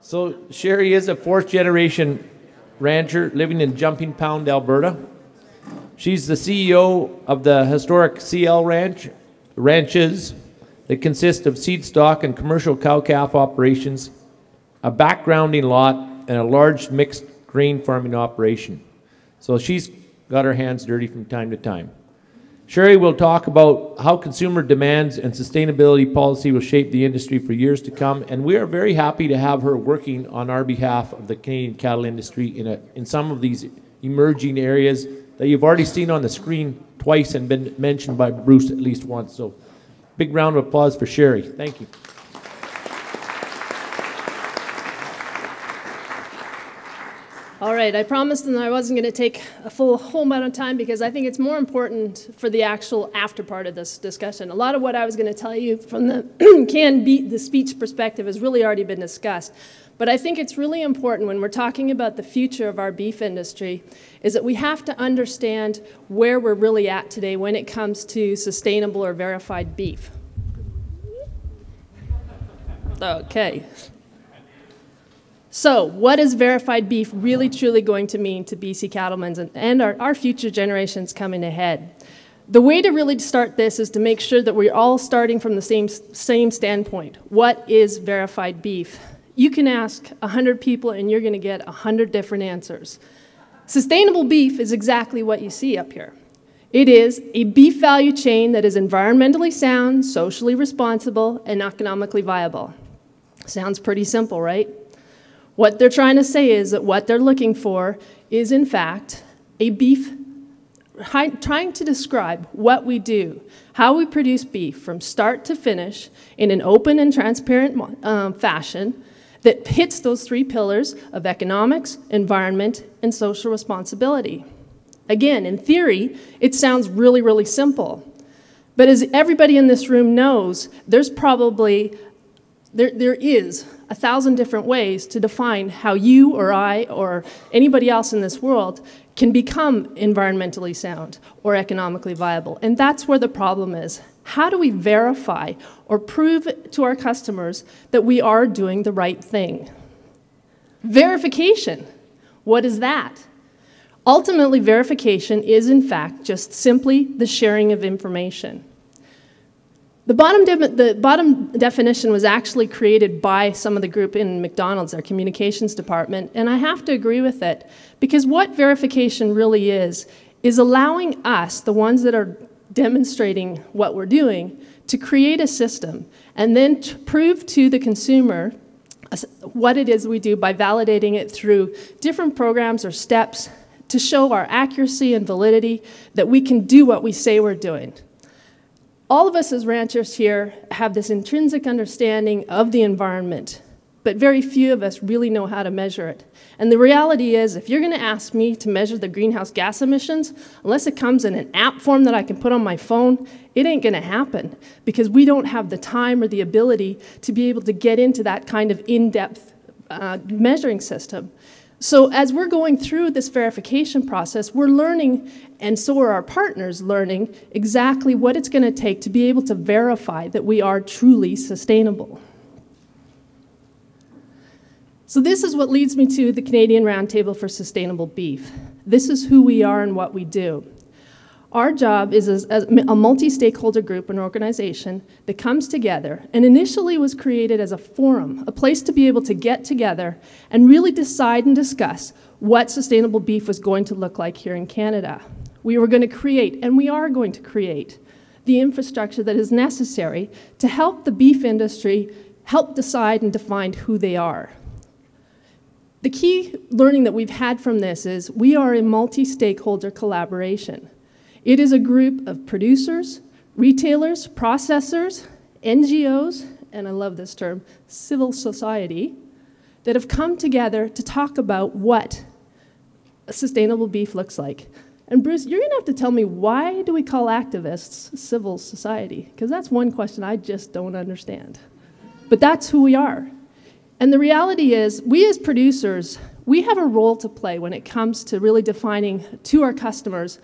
So Cherie is a fourth-generation rancher living in Jumping Pound, Alberta. She's the CEO of the historic CL ranches that consist of seed stock and commercial cow-calf operations, a backgrounding lot, and a large mixed grain farming operation. So she's got her hands dirty from time to time. Cherie will talk about how consumer demands and sustainability policy will shape the industry for years to come, and we are very happy to have her working on our behalf of the Canadian cattle industry in some of these emerging areas that you've already seen on the screen twice and been mentioned by Bruce at least once. So big round of applause for Cherie. Thank you. All right, I promised them that I wasn't going to take a whole amount of time because I think it's more important for the actual after part of this discussion. A lot of what I was going to tell you from the speech perspective has really already been discussed. But I think it's really important when we're talking about the future of our beef industry is that we have to understand where we're really at today when it comes to sustainable or verified beef. Okay. So what is verified beef really truly going to mean to BC cattlemen and our future generations coming ahead? The way to really start this is to make sure that we're all starting from the same standpoint. What is verified beef? You can ask 100 people and you're going to get 100 different answers. Sustainable beef is exactly what you see up here. It is a beef value chain that is environmentally sound, socially responsible, and economically viable. Sounds pretty simple, right? What they're trying to say is that what they're looking for is, in fact, a beef, trying to describe what we do, how we produce beef from start to finish in an open and transparent fashion that hits those three pillars of economics, environment, and social responsibility. Again, in theory, it sounds really, really simple. But as everybody in this room knows, there's probably, there is 1,000 different ways to define how you or I or anybody else in this world can become environmentally sound or economically viable. And that's where the problem is. How do we verify or prove to our customers that we are doing the right thing? Verification. What is that? Ultimately, verification is, in fact, just simply the sharing of information. The bottom definition was actually created by some of the group in McDonald's, our communications department, and I have to agree with it, because what verification really is allowing us, the ones that are demonstrating what we're doing, to create a system and then to prove to the consumer what it is we do by validating it through different programs or steps to show our accuracy and validity that we can do what we say we're doing. All of us as ranchers here have this intrinsic understanding of the environment, but very few of us really know how to measure it. And the reality is, if you're going to ask me to measure the greenhouse gas emissions, unless it comes in an app form that I can put on my phone, it ain't going to happen, because we don't have the time or the ability to be able to get into that kind of in-depth measuring system. So as we're going through this verification process, we're learning, and so are our partners learning, exactly what it's going to take to be able to verify that we are truly sustainable. So this is what leads me to the Canadian Roundtable for Sustainable Beef. This is who we are and what we do. Our job is as a multi-stakeholder group and organization that comes together and initially was created as a forum, a place to be able to get together and really decide and discuss what sustainable beef was going to look like here in Canada. We were going to create, and we are going to create, the infrastructure that is necessary to help the beef industry help decide and define who they are. The key learning that we've had from this is we are a multi-stakeholder collaboration. It is a group of producers, retailers, processors, NGOs, and I love this term, civil society, that have come together to talk about what a sustainable beef looks like. And Bruce, you're going to have to tell me, why do we call activists civil society? Because that's one question I just don't understand. But that's who we are. And the reality is, we as producers, we have a role to play when it comes to really defining to our customers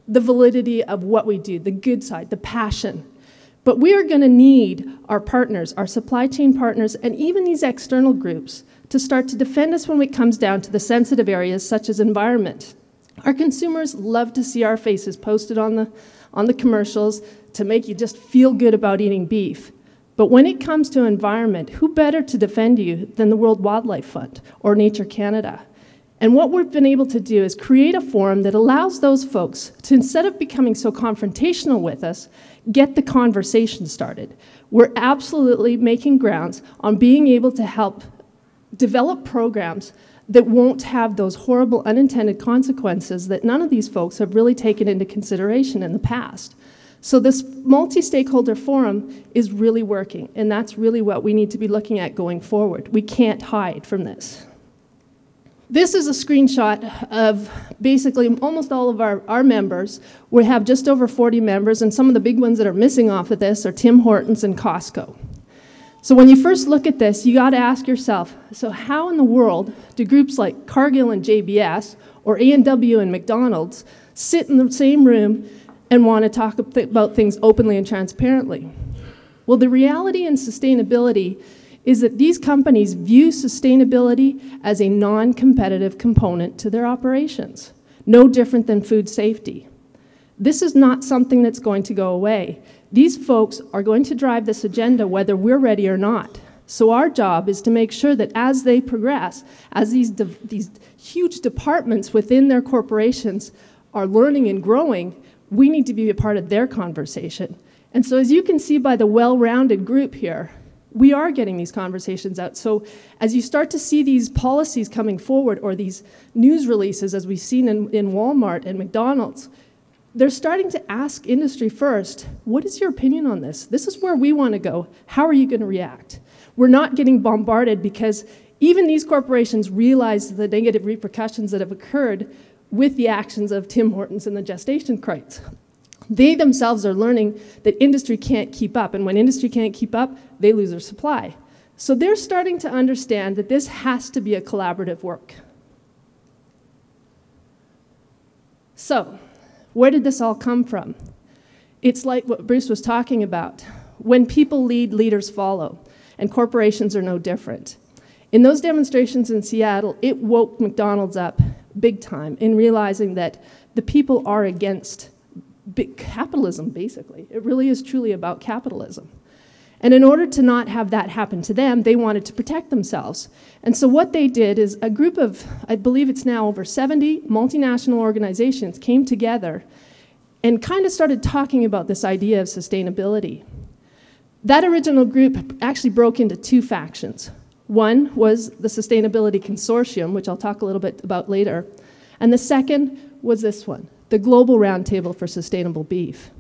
the validity of what we do, the good side, the passion. But we are going to need our partners, our supply chain partners, and even these external groups to start to defend us when it comes down to the sensitive areas such as environment. Our consumers love to see our faces posted on the commercials to make you just feel good about eating beef. But when it comes to environment, who better to defend you than the World Wildlife Fund or Nature Canada? And what we've been able to do is create a forum that allows those folks to, instead of becoming so confrontational with us, get the conversation started. We're absolutely making grounds on being able to help develop programs that won't have those horrible unintended consequences that none of these folks have really taken into consideration in the past. So this multi-stakeholder forum is really working, and that's really what we need to be looking at going forward. We can't hide from this. This is a screenshot of basically almost all of our members. We have just over 40 members, and some of the big ones that are missing off of this are Tim Hortons and Costco. So when you first look at this, you got to ask yourself, so how in the world do groups like Cargill and JBS or A&W and McDonald's sit in the same room and want to talk about things openly and transparently? Well, the reality in sustainability is that these companies view sustainability as a non-competitive component to their operations, no different than food safety. This is not something that's going to go away. These folks are going to drive this agenda whether we're ready or not. So our job is to make sure that as they progress, as these huge departments within their corporations are learning and growing, we need to be a part of their conversation. And so as you can see by the well-rounded group here, we are getting these conversations out. So as you start to see these policies coming forward or these news releases, as we've seen in Walmart and McDonald's, they're starting to ask industry first, what is your opinion on this? This is where we want to go. How are you going to react? We're not getting bombarded because even these corporations realize the negative repercussions that have occurred with the actions of Tim Hortons and the gestation crates. They themselves are learning that industry can't keep up, and when industry can't keep up, they lose their supply. So they're starting to understand that this has to be a collaborative work. So, where did this all come from? It's like what Bruce was talking about. When people lead, leaders follow, and corporations are no different. In those demonstrations in Seattle, it woke McDonald's up big time in realizing that the people are against big capitalism, basically. It really is truly about capitalism. And in order to not have that happen to them, they wanted to protect themselves. And so what they did is a group of, I believe it's now over 70 multinational organizations came together and kind of started talking about this idea of sustainability. That original group actually broke into two factions. One was the Sustainability Consortium, which I'll talk a little bit about later. And the second was this one, the Global Roundtable for Sustainable Beef.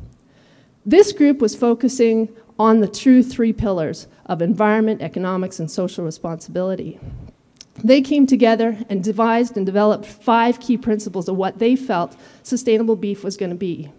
This group was focusing on the true three pillars of environment, economics, and social responsibility. They came together and devised and developed 5 key principles of what they felt sustainable beef was going to be.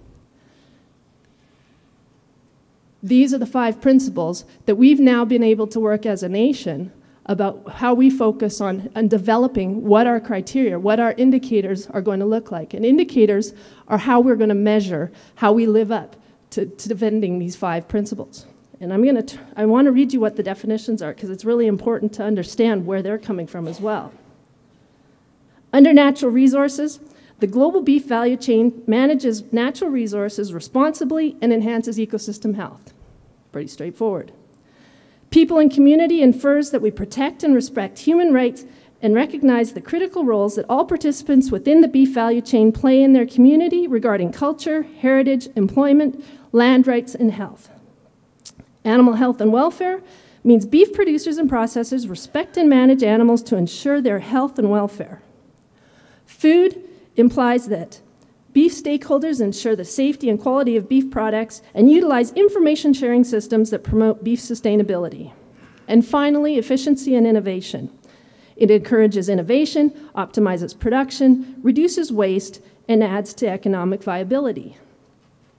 These are the 5 principles that we've now been able to work as a nation about how we focus on developing what our criteria, what our indicators are going to look like. And indicators are how we're going to measure how we live up to defending these 5 principles. And I want to read you what the definitions are because it's really important to understand where they're coming from as well. Under natural resources, the global beef value chain manages natural resources responsibly and enhances ecosystem health. Pretty straightforward. People and community infers that we protect and respect human rights and recognize the critical roles that all participants within the beef value chain play in their community regarding culture, heritage, employment, land rights, and health. Animal health and welfare means beef producers and processors respect and manage animals to ensure their health and welfare. Food implies that beef stakeholders ensure the safety and quality of beef products and utilize information sharing systems that promote beef sustainability. And finally, efficiency and innovation. It encourages innovation, optimizes production, reduces waste, and adds to economic viability.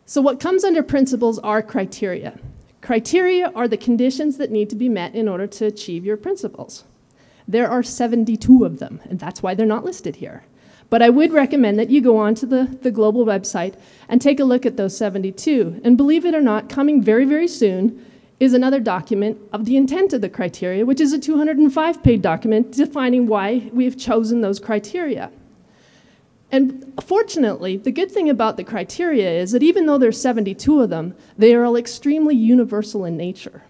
So what comes under principles are criteria. Criteria are the conditions that need to be met in order to achieve your principles. There are 72 of them, and that's why they're not listed here. But I would recommend that you go onto the global website and take a look at those 72. And believe it or not, coming very, very soon is another document of the intent of the criteria, which is a 205-page document defining why we have chosen those criteria. And fortunately, the good thing about the criteria is that even though there's 72 of them, they are all extremely universal in nature.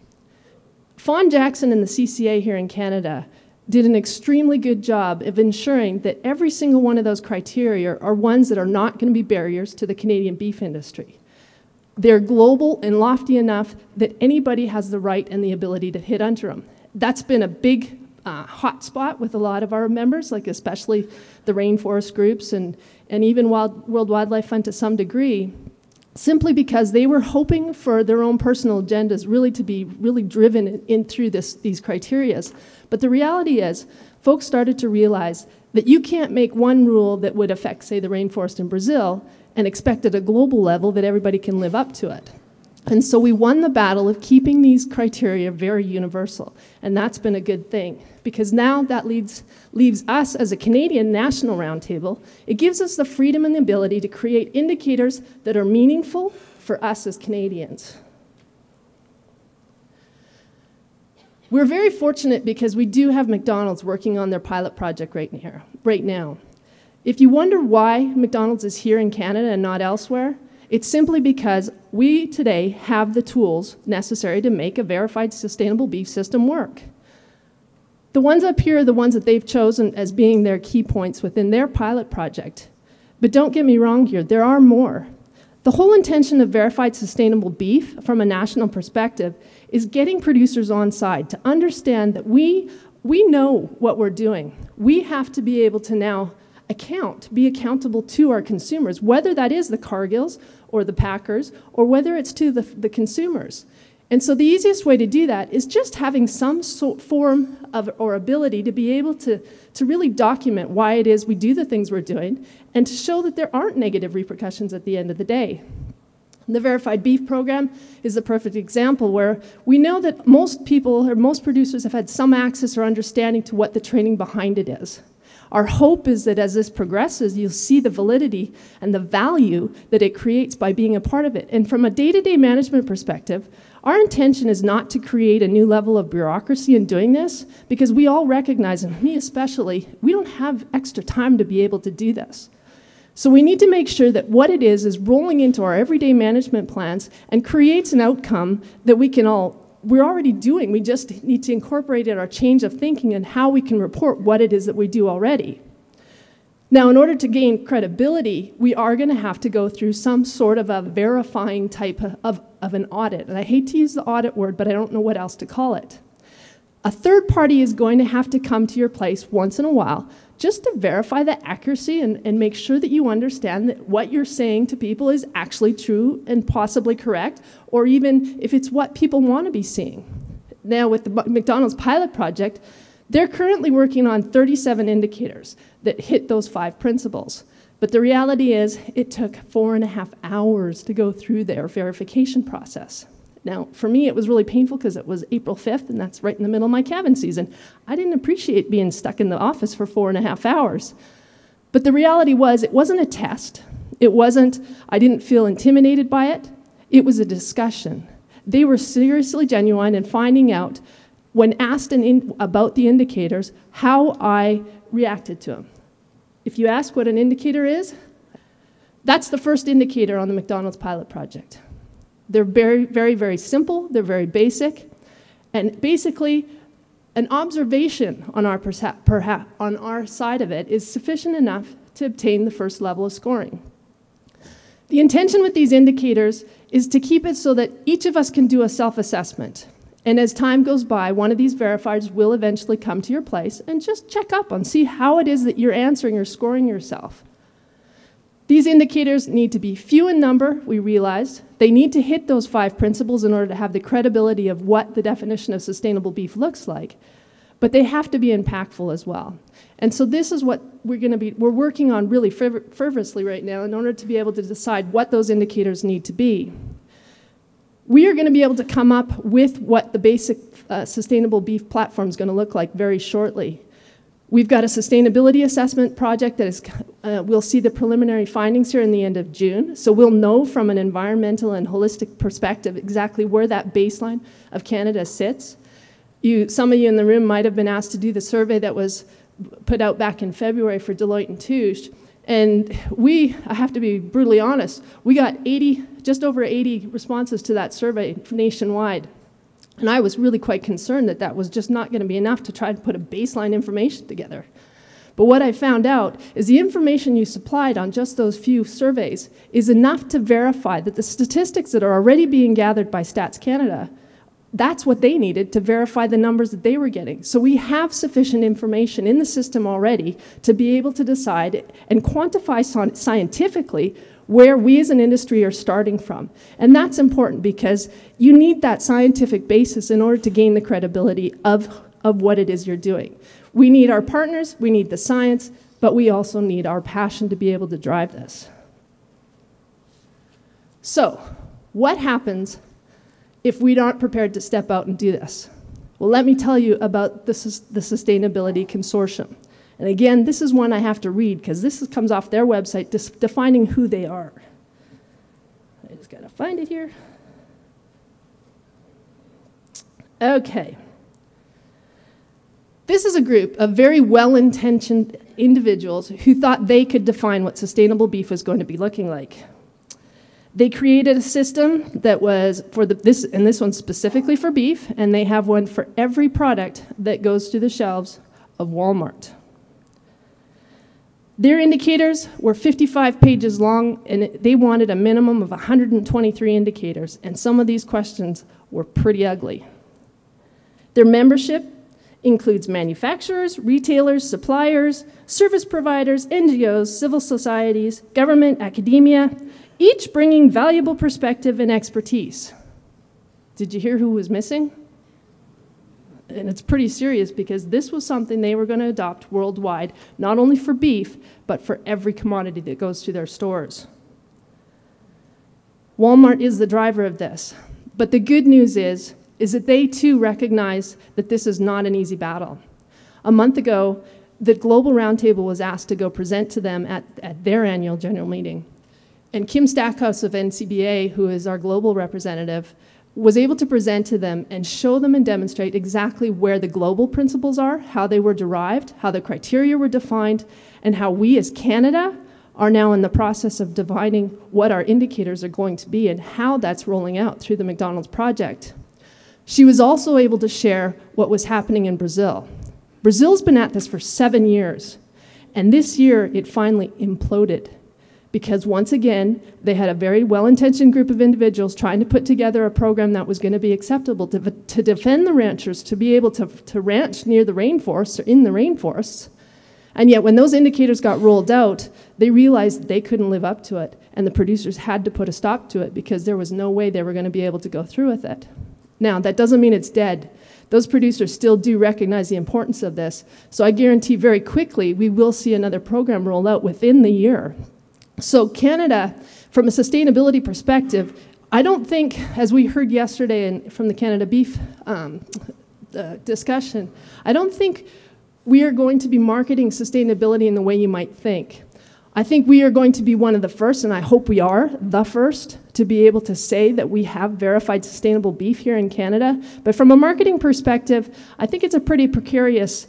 Fawn Jackson and the CCA here in Canada did an extremely good job of ensuring that every single one of those criteria are ones that are not going to be barriers to the Canadian beef industry. They're global and lofty enough that anybody has the right and the ability to hit under them. That's been a big hot spot with a lot of our members, like especially the rainforest groups and even World Wildlife Fund to some degree, simply because they were hoping for their own personal agendas really to be really driven in through these criterias. But the reality is, folks started to realize that you can't make one rule that would affect, say, the rainforest in Brazil and expect at a global level that everybody can live up to it. And so we won the battle of keeping these criteria very universal, and that's been a good thing, because now that leaves us as a Canadian National Roundtable, it gives us the freedom and the ability to create indicators that are meaningful for us as Canadians. We're very fortunate because we do have McDonald's working on their pilot project right now. If you wonder why McDonald's is here in Canada and not elsewhere, it's simply because we today have the tools necessary to make a verified sustainable beef system work. The ones up here are the ones that they've chosen as being their key points within their pilot project. But don't get me wrong here, there are more. The whole intention of verified sustainable beef from a national perspective is getting producers on side to understand that we know what we're doing. We have to be able to now be accountable to our consumers, whether that is the Cargills or the Packers, or whether it's to the consumers. And so the easiest way to do that is just having some form of or ability to be able to really document why it is we do the things we're doing and to show that there aren't negative repercussions at the end of the day. The Verified Beef Program is the perfect example where we know that most people or most producers have had some access or understanding to what the training behind it is. Our hope is that as this progresses, you'll see the validity and the value that it creates by being a part of it. And from a day-to-day management perspective, our intention is not to create a new level of bureaucracy in doing this, because we all recognize, and me especially, we don't have extra time to be able to do this. So we need to make sure that what it is rolling into our everyday management plans and creates an outcome that we're already doing. We just need to incorporate in our change of thinking and how we can report what it is that we do already. Now, in order to gain credibility, we are going to have to go through some sort of a verifying type of an audit. And I hate to use the audit word, but I don't know what else to call it. A third party is going to have to come to your place once in a while just to verify the accuracy and make sure that you understand that what you're saying to people is actually true and possibly correct, or even if it's what people want to be seeing. Now, with the McDonald's pilot project, they're currently working on 37 indicators that hit those 5 principles. But the reality is it took 4.5 hours to go through their verification process. Now, for me, it was really painful because it was April 5th, and that's right in the middle of my calving season. I didn't appreciate being stuck in the office for 4.5 hours. But the reality was it wasn't a test. I didn't feel intimidated by it. It was a discussion. They were seriously genuine in finding out, when asked about the indicators, how I reacted to them. If you ask what an indicator is, that's the first indicator on the McDonald's pilot project. They're very, very, very simple. They're very basic. And basically, an observation on our side of it is sufficient enough to obtain the first level of scoring. The intention with these indicators is to keep it so that each of us can do a self-assessment. And as time goes by, one of these verifiers will eventually come to your place and just check up on, see how it is that you're answering or scoring yourself. These indicators need to be few in number, we realized. They need to hit those 5 principles in order to have the credibility of what the definition of sustainable beef looks like. But they have to be impactful as well. And so this is what we're working on really fervorously right now in order to be able to decide what those indicators need to be. We are going to be able to come up with what the basic sustainable beef platform is going to look like very shortly. We've got a sustainability assessment project that is, we'll see the preliminary findings here in the end of June. So we'll know from an environmental and holistic perspective exactly where that baseline of Canada sits. Some of you in the room might have been asked to do the survey that was put out back in February for Deloitte and Touche. And I have to be brutally honest, we got just over 80 responses to that survey nationwide. And I was really quite concerned that that was just not going to be enough to try to put a baseline information together. But what I found out is the information you supplied on just those few surveys is enough to verify that the statistics that are already being gathered by Stats Canada, that's what they needed to verify the numbers that they were getting. So we have sufficient information in the system already to be able to decide and quantify scientifically where we as an industry are starting from. And that's important because you need that scientific basis in order to gain the credibility of what it is you're doing. We need our partners, we need the science, but we also need our passion to be able to drive this. So, what happens if we aren't prepared to step out and do this? Well, let me tell you about the Sustainability Consortium. And again, this is one I have to read because this comes off their website defining who they are. I just got to find it here. Okay. This is a group of very well-intentioned individuals who thought they could define what sustainable beef was going to be looking like. They created a system that was for this one's specifically for beef, and they have one for every product that goes to the shelves of Walmart. Their indicators were 55 pages long, and they wanted a minimum of 123 indicators, and some of these questions were pretty ugly. Their membership includes manufacturers, retailers, suppliers, service providers, NGOs, civil societies, government, academia, each bringing valuable perspective and expertise. Did you hear who was missing? And it's pretty serious because this was something they were going to adopt worldwide, not only for beef, but for every commodity that goes to their stores. Walmart is the driver of this. But the good news is that they too recognize that this is not an easy battle. A month ago, the Global Roundtable was asked to go present to them at their annual general meeting. And Kim Stackhouse of NCBA, who is our global representative, was able to present to them and show them and demonstrate exactly where the global principles are, how they were derived, how the criteria were defined, and how we as Canada are now in the process of defining what our indicators are going to be and how that's rolling out through the McDonald's project. She was also able to share what was happening in Brazil. Brazil's been at this for 7 years, and this year it finally imploded. Because once again, they had a very well-intentioned group of individuals trying to put together a program that was going to be acceptable to defend the ranchers, to be able to ranch near the rainforests or in the rainforests. And yet when those indicators got rolled out, they realized that they couldn't live up to it, and the producers had to put a stop to it because there was no way they were going to be able to go through with it. Now, that doesn't mean it's dead. Those producers still do recognize the importance of this, so I guarantee very quickly we will see another program roll out within the year. So Canada, from a sustainability perspective, I don't think, as we heard yesterday from the Canada beef discussion, I don't think we are going to be marketing sustainability in the way you might think. I think we are going to be one of the first, and I hope we are the first, to be able to say that we have verified sustainable beef here in Canada. But from a marketing perspective, I think it's a pretty precarious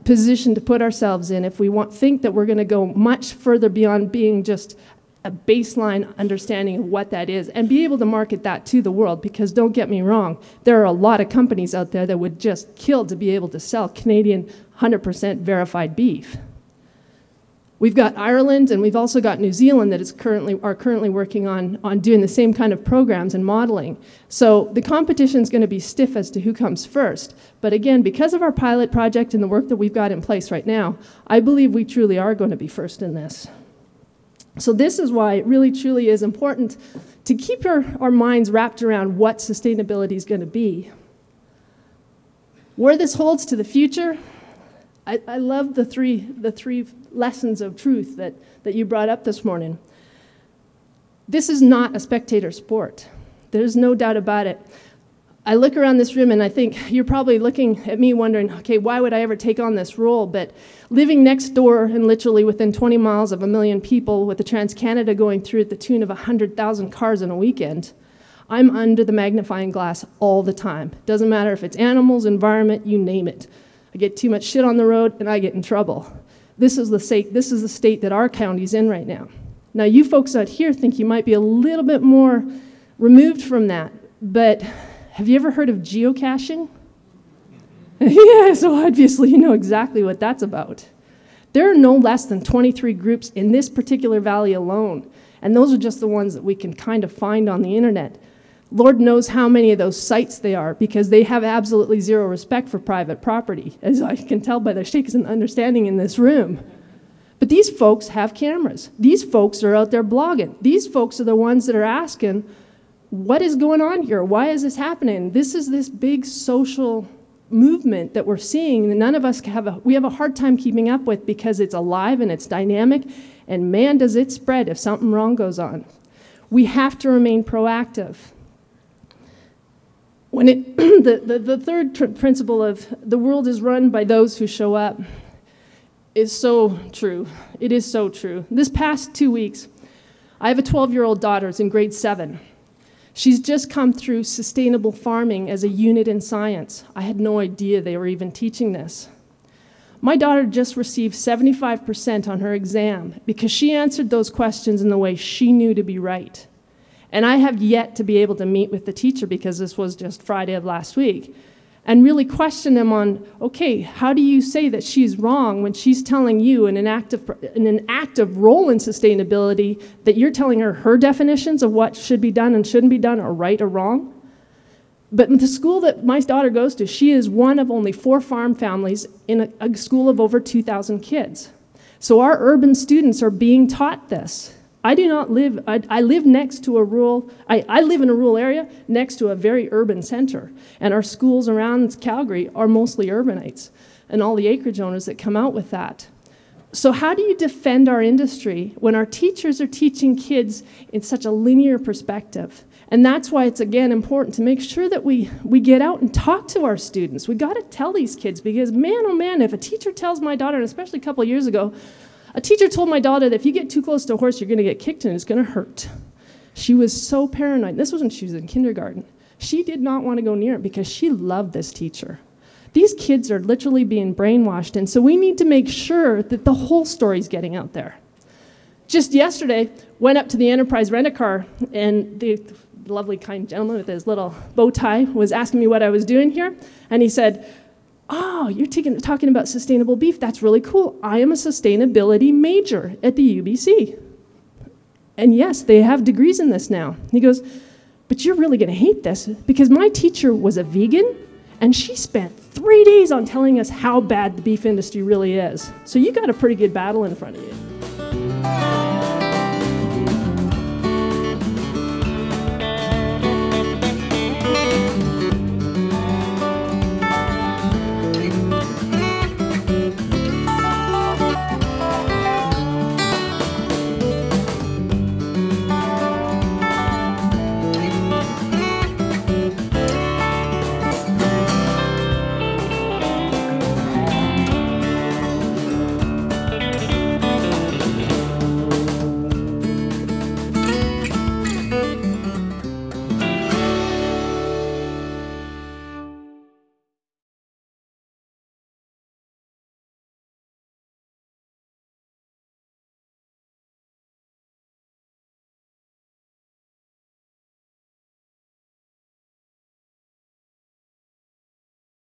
position to put ourselves in if we think that we're going to go much further beyond being just a baseline understanding of what that is and be able to market that to the world, because don't get me wrong, there are a lot of companies out there that would just kill to be able to sell Canadian 100% verified beef. We've got Ireland, and we've also got New Zealand that are currently working on doing the same kind of programs and modeling. So the competition is going to be stiff as to who comes first. But again, because of our pilot project and the work that we've got in place right now, I believe we truly are going to be first in this. So this is why it really truly is important to keep our minds wrapped around what sustainability is going to be. Where this holds to the future, I love the three lessons of truth that you brought up this morning. This is not a spectator sport. There's no doubt about it. I look around this room and I think you're probably looking at me wondering, okay, why would I ever take on this role? But living next door and literally within 20 miles of 1 million people with the Trans-Canada going through at the tune of 100,000 cars in a weekend, I'm under the magnifying glass all the time. Doesn't matter if it's animals, environment, you name it. I get too much shit on the road and I get in trouble. This is the state that our county's in right now. Now you folks out here think you might be a little bit more removed from that, but have you ever heard of geocaching? Yeah, so obviously you know exactly what that's about. There are no less than 23 groups in this particular valley alone, and those are just the ones that we can kind of find on the internet. Lord knows how many of those sites they are, because they have absolutely zero respect for private property, as I can tell by the shakes and understanding in this room. But these folks have cameras. These folks are out there blogging. These folks are the ones that are asking, what is going on here? Why is this happening? This is this big social movement that we're seeing that none of us we have a hard time keeping up with, because it's alive and it's dynamic, and man, does it spread if something wrong goes on. We have to remain proactive. When the third principle of the world is run by those who show up is so true. It is so true. This past 2 weeks, I have a 12-year-old daughter who's in grade 7. She's just come through sustainable farming as a unit in science. I had no idea they were even teaching this. My daughter just received 75% on her exam because she answered those questions in the way she knew to be right. And I have yet to be able to meet with the teacher, because this was just Friday of last week, and really question him on, okay, how do you say that she's wrong when she's telling you in an active role in sustainability that you're telling her definitions of what should be done and shouldn't be done, or right or wrong? But in the school that my daughter goes to, she is one of only 4 farm families in a school of over 2,000 kids. So our urban students are being taught this. I live next to a rural, I live in a rural area next to a very urban center, and our schools around Calgary are mostly urbanites, and all the acreage owners that come out with that. So how do you defend our industry when our teachers are teaching kids in such a linear perspective? And that's why it's, again, important to make sure that we get out and talk to our students. We got to tell these kids, because man, oh man, if a teacher tells my daughter, and especially a couple of years ago, a teacher told my daughter that if you get too close to a horse, you're going to get kicked and it's going to hurt. She was so paranoid. This was when she was in kindergarten. She did not want to go near it because she loved this teacher. These kids are literally being brainwashed, and so we need to make sure that the whole story's getting out there. Just yesterday, went up to the Enterprise Rent-A-Car, and the lovely, kind gentleman with his little bow tie was asking me what I was doing here, and he said, oh, you're talking about sustainable beef. That's really cool. I am a sustainability major at the UBC. And yes, they have degrees in this now. He goes, but you're really going to hate this, because my teacher was a vegan, and she spent 3 days on telling us how bad the beef industry really is. So you got a pretty good battle in front of you.